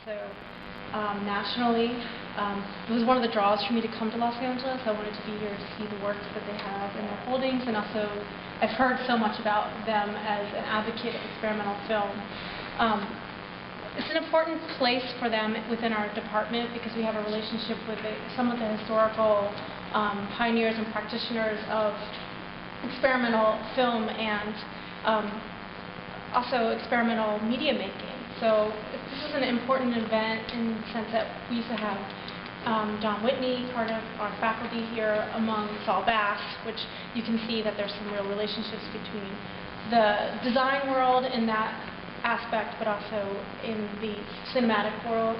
also nationally. It was one of the draws for me to come to Los Angeles. I wanted to be here to see the works that they have in their holdings, and also I've heard so much about them as an advocate of experimental film. It's an important place for them within our department because we have a relationship with some of the historical pioneers and practitioners of experimental film and also experimental media making. So this is an important event in the sense that we used to have John Whitney, part of our faculty here, among Saul Bass, which you can see that there's some real relationships between the design world in that aspect, but also in the cinematic world.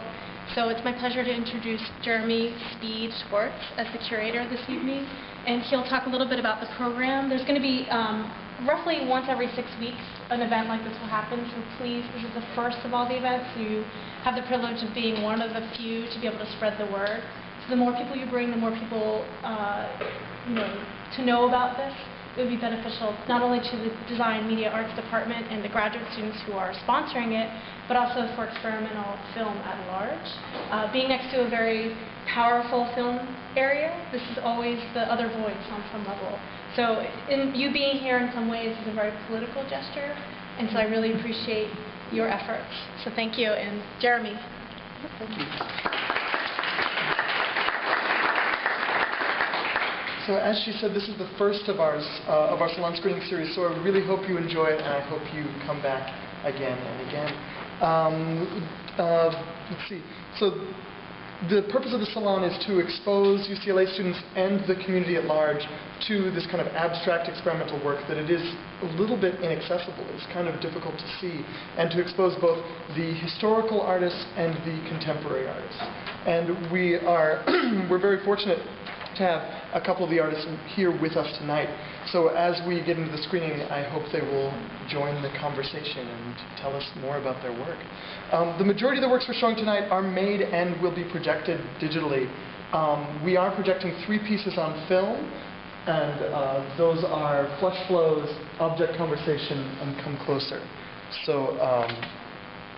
So it's my pleasure to introduce Jeremy Schwartz as the curator this evening, and he'll talk a little bit about the program. There's going to be roughly once every 6 weeks an event like this will happen, so please, this is the first of all the events, so you have the privilege of being one of the few to be able to spread the word. So the more people you bring, the more people to know about this. It would be beneficial not only to the Design Media Arts Department and the graduate students who are sponsoring it, but also for experimental film at large. Being next to a very powerful film area, this is always the other voice on some level. So you being here in some ways is a very political gesture, and so I really appreciate your efforts. So thank you, and Jeremy. Thank you. So as she said, this is the first of our salon screening series, so I really hope you enjoy it, and I hope you come back again and again. Let's see. So the purpose of the salon is to expose UCLA students and the community at large to this kind of abstract experimental work that it is a little bit inaccessible. It's kind of difficult to see, and to expose both the historical artists and the contemporary artists. And we're very fortunate to have a couple of the artists here with us tonight. So as we get into the screening, I hope they will join the conversation and tell us more about their work. The majority of the works we're showing tonight are made and will be projected digitally. We are projecting 3 pieces on film, and those are Flesh Flows, Object Conversation, and Come Closer. So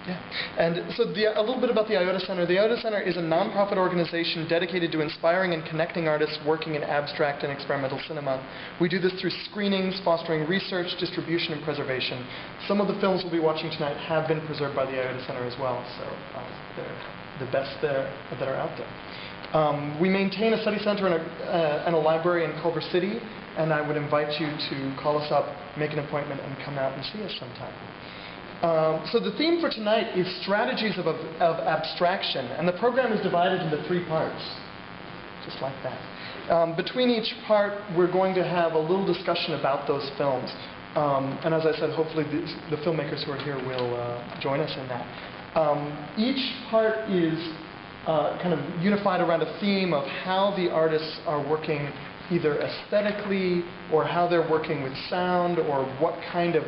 yeah. And so a little bit about the Iota Center. The Iota Center is a nonprofit organization dedicated to inspiring and connecting artists working in abstract and experimental cinema. We do this through screenings, fostering research, distribution, and preservation. Some of the films we'll be watching tonight have been preserved by the Iota Center as well, so they're the best that are out there. We maintain a study center and a library in Culver City, and I would invite you to call us up, make an appointment, and come out and see us sometime. So the theme for tonight is strategies of abstraction, and the program is divided into 3 parts, just like that. Between each part, we're going to have a little discussion about those films, and as I said, hopefully the filmmakers who are here will join us in that. Each part is kind of unified around a theme of how the artists are working either aesthetically, or how they're working with sound, or what kind of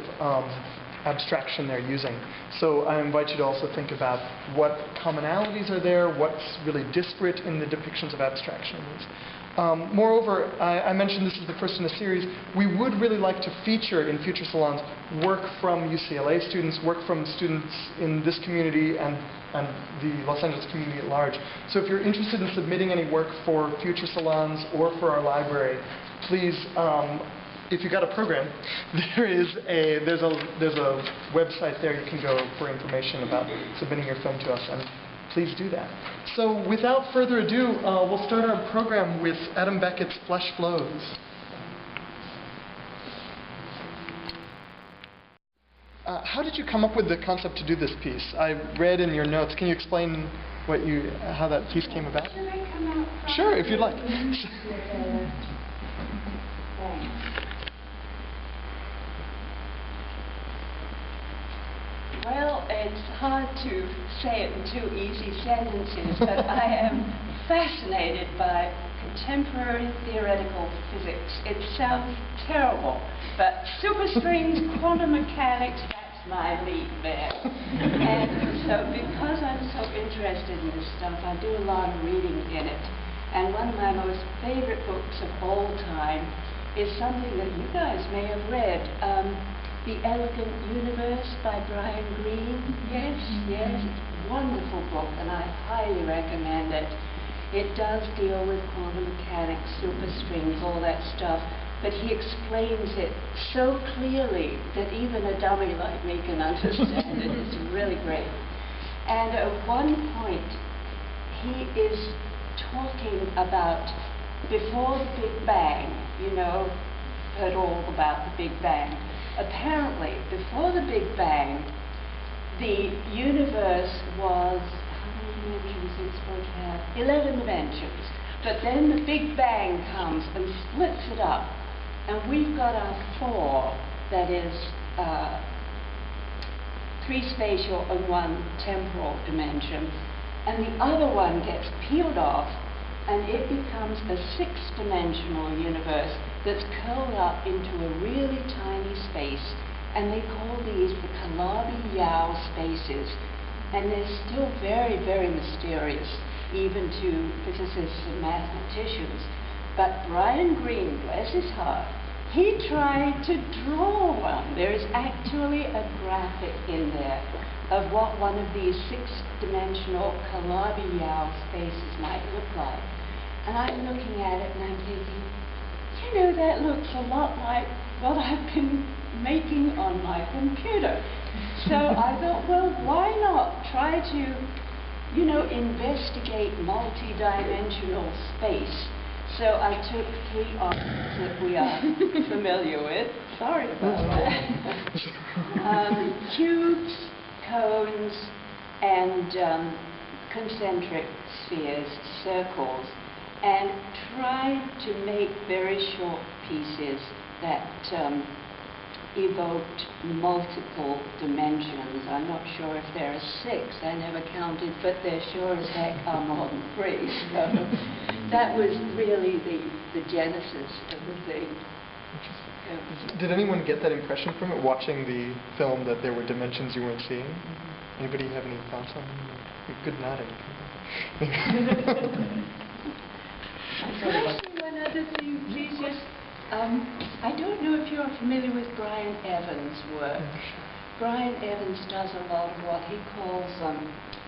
abstraction they're using. So I invite you to also think about what commonalities are there, what's really disparate in the depictions of abstraction. Moreover, I mentioned this is the first in a series. We would really like to feature in future salons work from UCLA students, work from students in this community and the Los Angeles community at large. So if you're interested in submitting any work for future salons or for our library, please, if you've got a program, there's a website there you can go for information about submitting your film to us, and please do that. So without further ado, we'll start our program with Adam Beckett's Flesh Flows. How did you come up with the concept to do this piece? I read in your notes. Can you explain how that piece came about? Should I come out? Sure, if you'd like. Well, it's hard to say it in 2 easy sentences, but I am fascinated by contemporary theoretical physics. It sounds terrible, but superstrings, quantum mechanics, that's my lead there. And so because I'm so interested in this stuff, I do a lot of reading in it. And one of my most favorite books of all time is something that you guys may have read, The Elegant Universe by Brian Greene. Yes, yes, it's wonderful book, and I highly recommend it. It does deal with quantum mechanics, superstrings, all that stuff, but he explains it so clearly that even a dummy like me can understand it. It's really great. And at one point, he is talking about before the Big Bang, you know, heard all about the Big Bang. Apparently, before the Big Bang, the universe was, how many dimensions is it supposed to have? 11 dimensions. But then the Big Bang comes and splits it up. And we've got our 4, that is 3 spatial and 1 temporal dimension. And the other one gets peeled off, and it becomes a 6-dimensional universe that's curled up into a really tiny space. And they call these the Calabi-Yau spaces. And they're still very, very mysterious, even to physicists and mathematicians. But Brian Greene, bless his heart, he tried to draw one. There is actually a graphic in there of what one of these 6-dimensional Calabi-Yau spaces might look like. And I'm looking at it and I'm thinking, you know, that looks a lot like what I've been making on my computer. So I thought, well, why not try to, you know, investigate multi-dimensional space. So I took 3 objects that we are familiar with. Sorry about that. Cubes, cones, and concentric spheres, circles, and tried to make very short pieces that evoked multiple dimensions. I'm not sure if there are 6, I never counted, but there sure as heck are more than 3. So that was really the genesis of the thing. Did anyone get that impression from it, watching the film, that there were dimensions you weren't seeing? Anybody have any thoughts on it? Good nodding. Could I say one other thing, please? Just, I don't know if you're familiar with Brian Evans' work. Brian Evans does a lot of what he calls,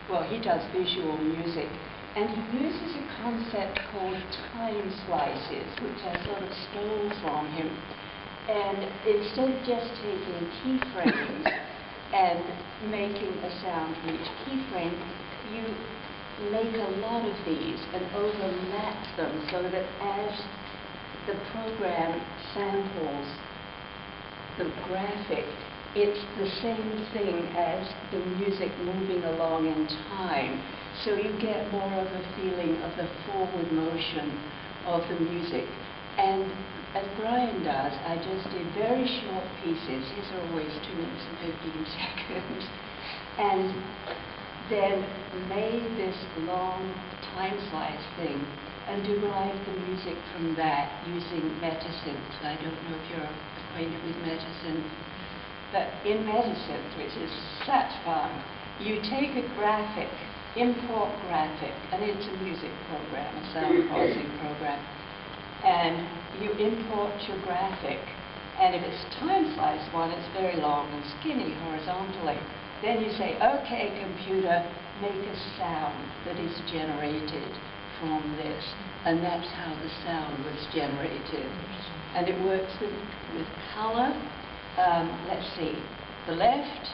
well, he does visual music, and he uses a concept called time slices, which I sort of stole from him. And instead of just taking keyframes and making a sound from each keyframe, you make a lot of these and overlap them so that as the program samples the graphic, it's the same thing as the music moving along in time. So you get more of a feeling of the forward motion of the music. And as Brian does, I just did very short pieces. His are always 2 minutes and 15 seconds. And then made this long time slice thing and derived the music from that using Metasynth. I don't know if you're acquainted with Metasynth, but in Metasynth, which is such fun, you take a graphic, import graphic, and it's a music program, a sound processing program, and you import your graphic, and if it's time slice one, it's very long and skinny horizontally. Then you say, okay, computer, make a sound that is generated from this. And that's how the sound was generated. And it works with color. Let's see. The left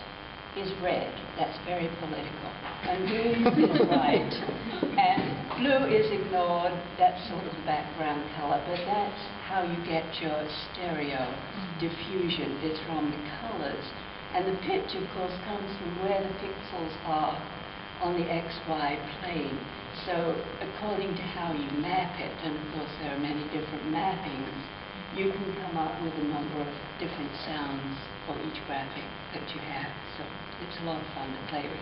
is red. That's very political. And green is white. And blue is ignored. That's sort of the background color. But that's how you get your stereo diffusion, is from the colors. And the pitch, of course, comes from where the pixels are on the XY plane. So according to how you map it, and of course there are many different mappings, you can come up with a number of different sounds for each graphic that you have. So it's a lot of fun to play with.